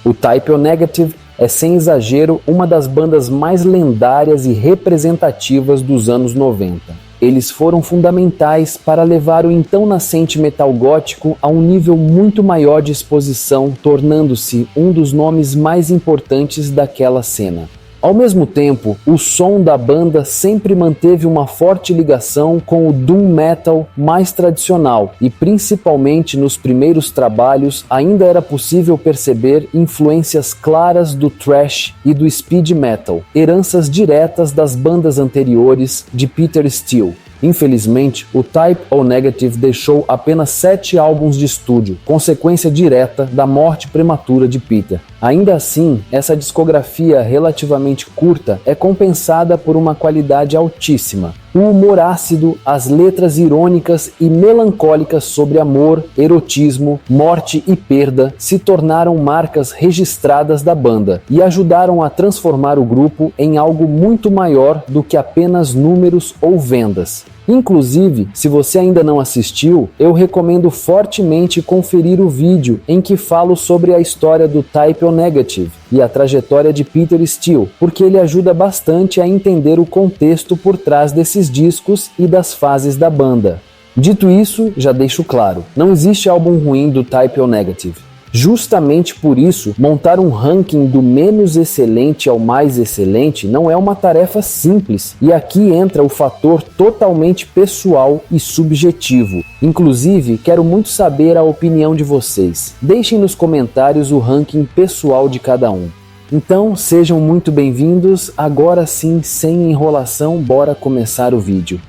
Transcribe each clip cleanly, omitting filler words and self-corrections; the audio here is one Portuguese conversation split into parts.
O Type O Negative é, sem exagero, uma das bandas mais lendárias e representativas dos anos 90. Eles foram fundamentais para levar o então nascente metal gótico a um nível muito maior de exposição, tornando-se um dos nomes mais importantes daquela cena. Ao mesmo tempo, o som da banda sempre manteve uma forte ligação com o doom metal mais tradicional e, principalmente nos primeiros trabalhos, ainda era possível perceber influências claras do thrash e do speed metal, heranças diretas das bandas anteriores de Peter Steele. Infelizmente, o Type O Negative deixou apenas 7 álbuns de estúdio, consequência direta da morte prematura de Peter. Ainda assim, essa discografia relativamente curta é compensada por uma qualidade altíssima. O humor ácido, as letras irônicas e melancólicas sobre amor, erotismo, morte e perda se tornaram marcas registradas da banda e ajudaram a transformar o grupo em algo muito maior do que apenas números ou vendas. Inclusive, se você ainda não assistiu, eu recomendo fortemente conferir o vídeo em que falo sobre a história do Type O Negative e a trajetória de Peter Steele, porque ele ajuda bastante a entender o contexto por trás desses discos e das fases da banda. Dito isso, já deixo claro, não existe álbum ruim do Type O Negative. Justamente por isso, montar um ranking do menos excelente ao mais excelente não é uma tarefa simples, e aqui entra o fator totalmente pessoal e subjetivo. Inclusive, quero muito saber a opinião de vocês. Deixem nos comentários o ranking pessoal de cada um. Então, sejam muito bem-vindos. Agora sim, sem enrolação, bora começar o vídeo.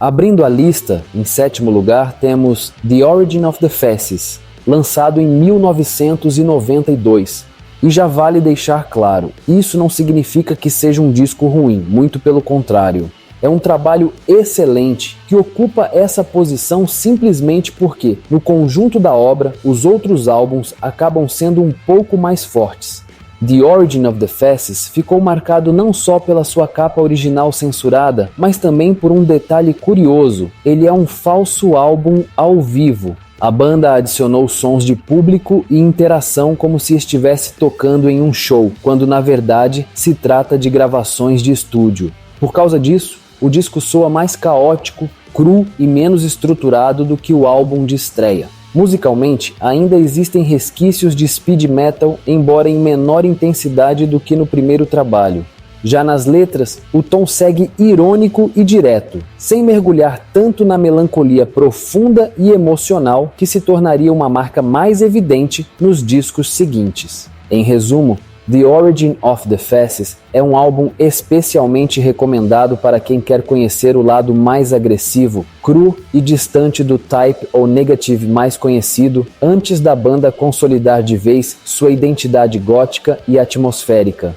Abrindo a lista, em 7º lugar, temos The Origin of the Fasces, lançado em 1992. E já vale deixar claro, isso não significa que seja um disco ruim, muito pelo contrário. É um trabalho excelente que ocupa essa posição simplesmente porque, no conjunto da obra, os outros álbuns acabam sendo um pouco mais fortes. The Origin of the Fasces ficou marcado não só pela sua capa original censurada, mas também por um detalhe curioso: ele é um falso álbum ao vivo. A banda adicionou sons de público e interação como se estivesse tocando em um show, quando na verdade se trata de gravações de estúdio. Por causa disso, o disco soa mais caótico, cru e menos estruturado do que o álbum de estreia. Musicalmente, ainda existem resquícios de speed metal, embora em menor intensidade do que no primeiro trabalho. Já nas letras, o tom segue irônico e direto, sem mergulhar tanto na melancolia profunda e emocional que se tornaria uma marca mais evidente nos discos seguintes. Em resumo, The Origin of the Fasces é um álbum especialmente recomendado para quem quer conhecer o lado mais agressivo, cru e distante do Type O Negative mais conhecido, antes da banda consolidar de vez sua identidade gótica e atmosférica.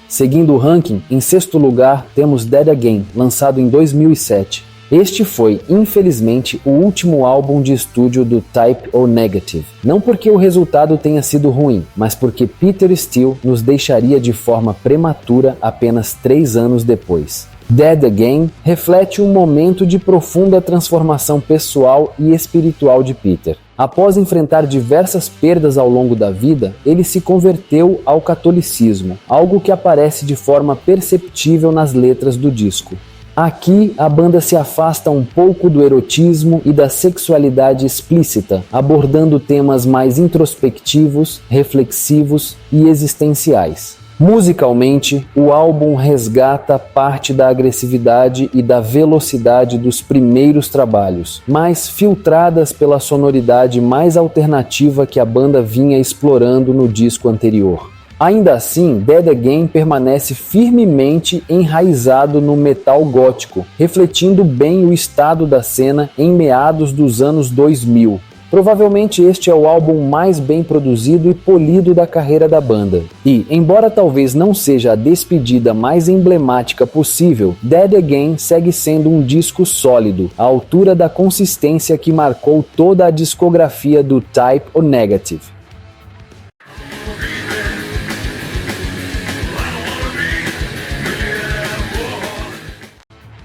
Seguindo o ranking, em 6º lugar temos Dead Again, lançado em 2007. Este foi, infelizmente, o último álbum de estúdio do Type O Negative. Não porque o resultado tenha sido ruim, mas porque Peter Steele nos deixaria de forma prematura apenas 3 anos depois. Dead Again reflete um momento de profunda transformação pessoal e espiritual de Peter. Após enfrentar diversas perdas ao longo da vida, ele se converteu ao catolicismo, algo que aparece de forma perceptível nas letras do disco. Aqui, a banda se afasta um pouco do erotismo e da sexualidade explícita, abordando temas mais introspectivos, reflexivos e existenciais. Musicalmente, o álbum resgata parte da agressividade e da velocidade dos primeiros trabalhos, mas filtradas pela sonoridade mais alternativa que a banda vinha explorando no disco anterior. Ainda assim, Dead Again permanece firmemente enraizado no metal gótico, refletindo bem o estado da cena em meados dos anos 2000. Provavelmente este é o álbum mais bem produzido e polido da carreira da banda. E, embora talvez não seja a despedida mais emblemática possível, Dead Again segue sendo um disco sólido, à altura da consistência que marcou toda a discografia do Type O Negative.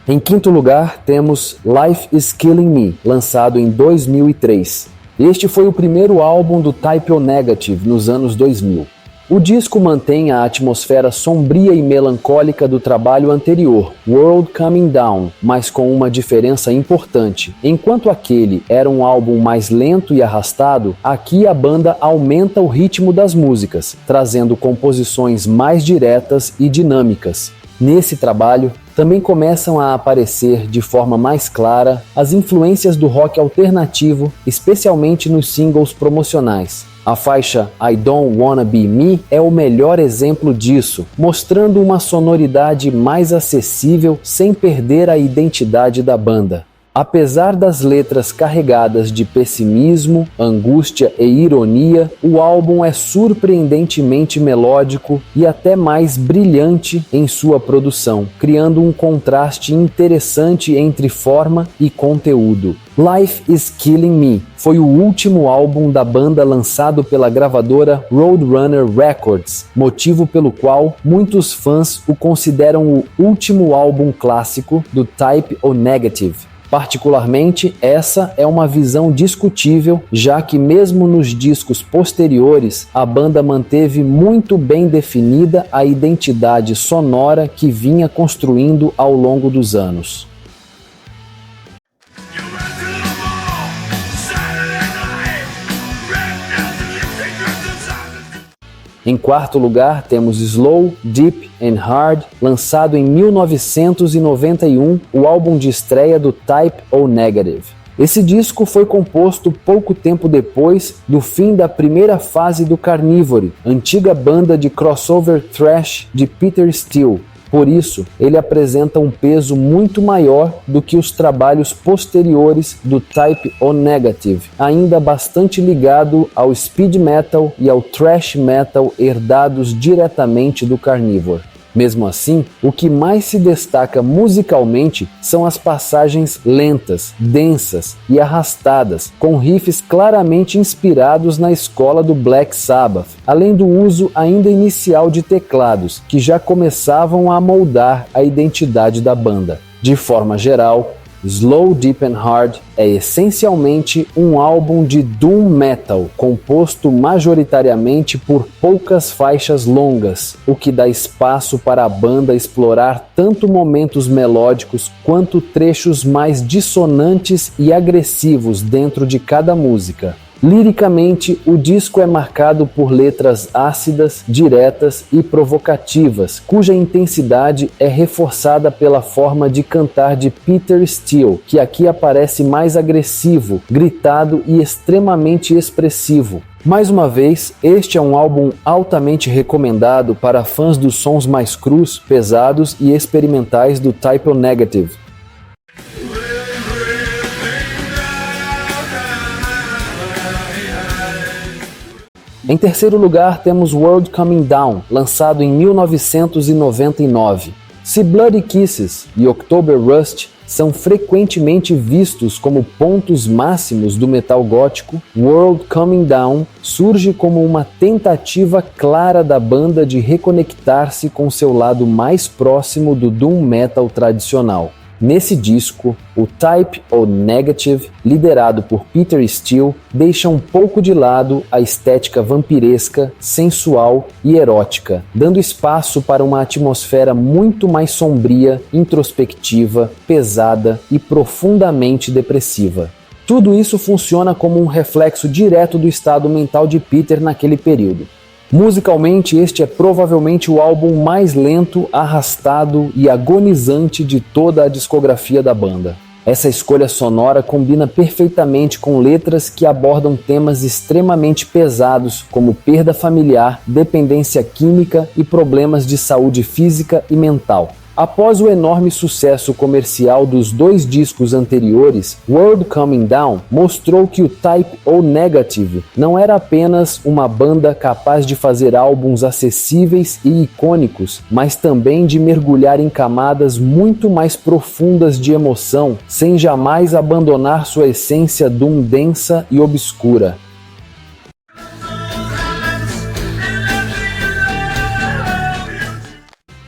Em quinto lugar, temos Life is Killing Me, lançado em 2003. Este foi o primeiro álbum do Type O Negative nos anos 2000. O disco mantém a atmosfera sombria e melancólica do trabalho anterior, World Coming Down, mas com uma diferença importante. Enquanto aquele era um álbum mais lento e arrastado, aqui a banda aumenta o ritmo das músicas, trazendo composições mais diretas e dinâmicas. Nesse trabalho, também começam a aparecer de forma mais clara as influências do rock alternativo, especialmente nos singles promocionais. A faixa I Don't Wanna Be Me é o melhor exemplo disso, mostrando uma sonoridade mais acessível sem perder a identidade da banda. Apesar das letras carregadas de pessimismo, angústia e ironia, o álbum é surpreendentemente melódico e até mais brilhante em sua produção, criando um contraste interessante entre forma e conteúdo. Life is Killing Me foi o último álbum da banda lançado pela gravadora Roadrunner Records, motivo pelo qual muitos fãs o consideram o último álbum clássico do Type O Negative. Particularmente, essa é uma visão discutível, já que mesmo nos discos posteriores, a banda manteve muito bem definida a identidade sonora que vinha construindo ao longo dos anos. Em quarto lugar, temos Slow, Deep and Hard, lançado em 1991, o álbum de estreia do Type O Negative. Esse disco foi composto pouco tempo depois do fim da primeira fase do Carnivore, antiga banda de crossover thrash de Peter Steele. Por isso, ele apresenta um peso muito maior do que os trabalhos posteriores do Type O Negative, ainda bastante ligado ao speed metal e ao thrash metal herdados diretamente do Carnivore. Mesmo assim, o que mais se destaca musicalmente são as passagens lentas, densas e arrastadas, com riffs claramente inspirados na escola do Black Sabbath, além do uso ainda inicial de teclados, que já começavam a moldar a identidade da banda. De forma geral, Slow, Deep and Hard é essencialmente um álbum de doom metal, composto majoritariamente por poucas faixas longas, o que dá espaço para a banda explorar tanto momentos melódicos quanto trechos mais dissonantes e agressivos dentro de cada música. Liricamente, o disco é marcado por letras ácidas, diretas e provocativas, cuja intensidade é reforçada pela forma de cantar de Peter Steele, que aqui aparece mais agressivo, gritado e extremamente expressivo. Mais uma vez, este é um álbum altamente recomendado para fãs dos sons mais crus, pesados e experimentais do Type O Negative. Em terceiro lugar, temos World Coming Down, lançado em 1999. Se Bloody Kisses e October Rust são frequentemente vistos como pontos máximos do metal gótico, World Coming Down surge como uma tentativa clara da banda de reconectar-se com seu lado mais próximo do doom metal tradicional. Nesse disco, o Type O Negative, liderado por Peter Steele, deixa um pouco de lado a estética vampiresca, sensual e erótica, dando espaço para uma atmosfera muito mais sombria, introspectiva, pesada e profundamente depressiva. Tudo isso funciona como um reflexo direto do estado mental de Peter naquele período. Musicalmente, este é provavelmente o álbum mais lento, arrastado e agonizante de toda a discografia da banda. Essa escolha sonora combina perfeitamente com letras que abordam temas extremamente pesados, como perda familiar, dependência química e problemas de saúde física e mental. Após o enorme sucesso comercial dos dois discos anteriores, World Coming Down mostrou que o Type O Negative não era apenas uma banda capaz de fazer álbuns acessíveis e icônicos, mas também de mergulhar em camadas muito mais profundas de emoção, sem jamais abandonar sua essência doom densa e obscura.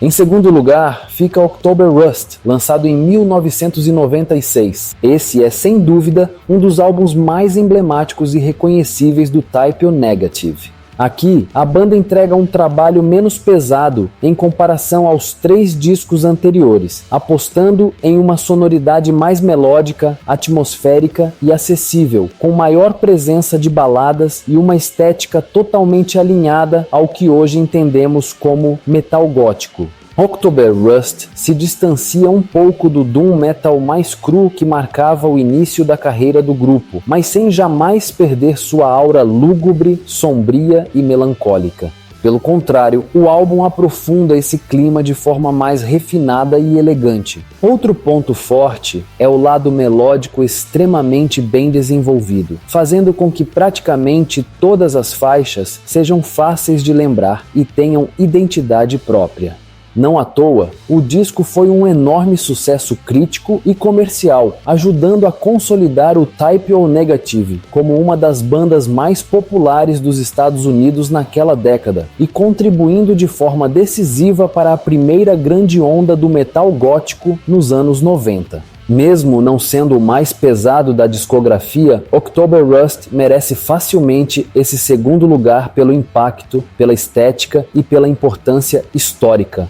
Em segundo lugar, fica October Rust, lançado em 1996. Esse é, sem dúvida, um dos álbuns mais emblemáticos e reconhecíveis do Type O Negative. Aqui, a banda entrega um trabalho menos pesado em comparação aos 3 discos anteriores, apostando em uma sonoridade mais melódica, atmosférica e acessível, com maior presença de baladas e uma estética totalmente alinhada ao que hoje entendemos como metal gótico. October Rust se distancia um pouco do doom metal mais cru que marcava o início da carreira do grupo, mas sem jamais perder sua aura lúgubre, sombria e melancólica. Pelo contrário, o álbum aprofunda esse clima de forma mais refinada e elegante. Outro ponto forte é o lado melódico extremamente bem desenvolvido, fazendo com que praticamente todas as faixas sejam fáceis de lembrar e tenham identidade própria. Não à toa, o disco foi um enorme sucesso crítico e comercial, ajudando a consolidar o Type O Negative como uma das bandas mais populares dos Estados Unidos naquela década e contribuindo de forma decisiva para a primeira grande onda do metal gótico nos anos 90. Mesmo não sendo o mais pesado da discografia, October Rust merece facilmente esse segundo lugar pelo impacto, pela estética e pela importância histórica.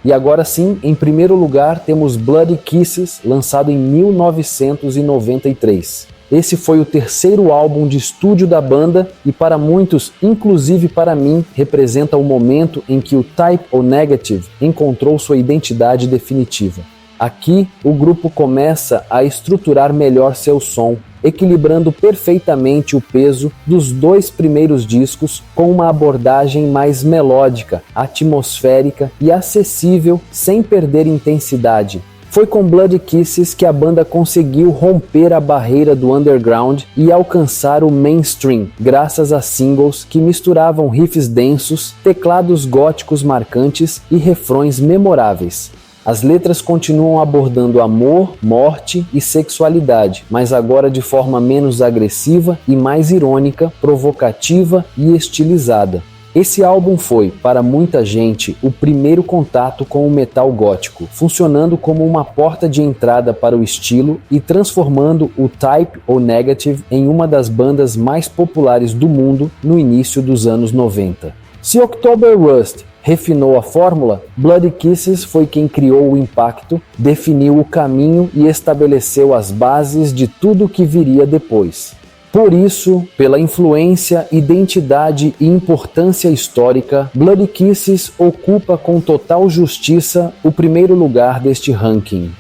E agora sim, em primeiro lugar, temos Bloody Kisses, lançado em 1993. Esse foi o terceiro álbum de estúdio da banda e para muitos, inclusive para mim, representa o momento em que o Type O Negative encontrou sua identidade definitiva. Aqui, o grupo começa a estruturar melhor seu som, equilibrando perfeitamente o peso dos 2 primeiros discos com uma abordagem mais melódica, atmosférica e acessível sem perder intensidade. Foi com Bloody Kisses que a banda conseguiu romper a barreira do underground e alcançar o mainstream, graças a singles que misturavam riffs densos, teclados góticos marcantes e refrões memoráveis. As letras continuam abordando amor, morte e sexualidade, mas agora de forma menos agressiva e mais irônica, provocativa e estilizada. Esse álbum foi, para muita gente, o primeiro contato com o metal gótico, funcionando como uma porta de entrada para o estilo e transformando o Type O Negative em uma das bandas mais populares do mundo no início dos anos 90. Se October Rust refinou a fórmula, Bloody Kisses foi quem criou o impacto, definiu o caminho e estabeleceu as bases de tudo o que viria depois. Por isso, pela influência, identidade e importância histórica, Bloody Kisses ocupa com total justiça o primeiro lugar deste ranking.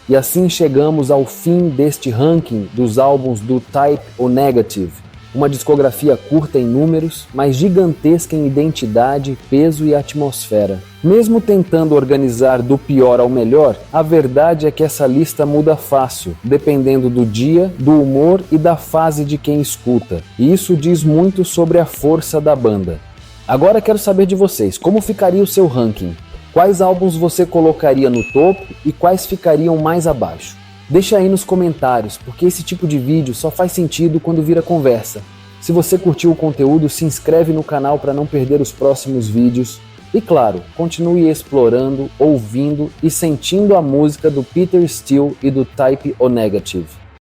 E assim chegamos ao fim deste ranking dos álbuns do Type O Negative. Uma discografia curta em números, mas gigantesca em identidade, peso e atmosfera. Mesmo tentando organizar do pior ao melhor, a verdade é que essa lista muda fácil, dependendo do dia, do humor e da fase de quem escuta. E isso diz muito sobre a força da banda. Agora quero saber de vocês, como ficaria o seu ranking? Quais álbuns você colocaria no topo e quais ficariam mais abaixo? Deixa aí nos comentários, porque esse tipo de vídeo só faz sentido quando vira conversa. Se você curtiu o conteúdo, se inscreve no canal para não perder os próximos vídeos. E claro, continue explorando, ouvindo e sentindo a música do Peter Steele e do Type O Negative.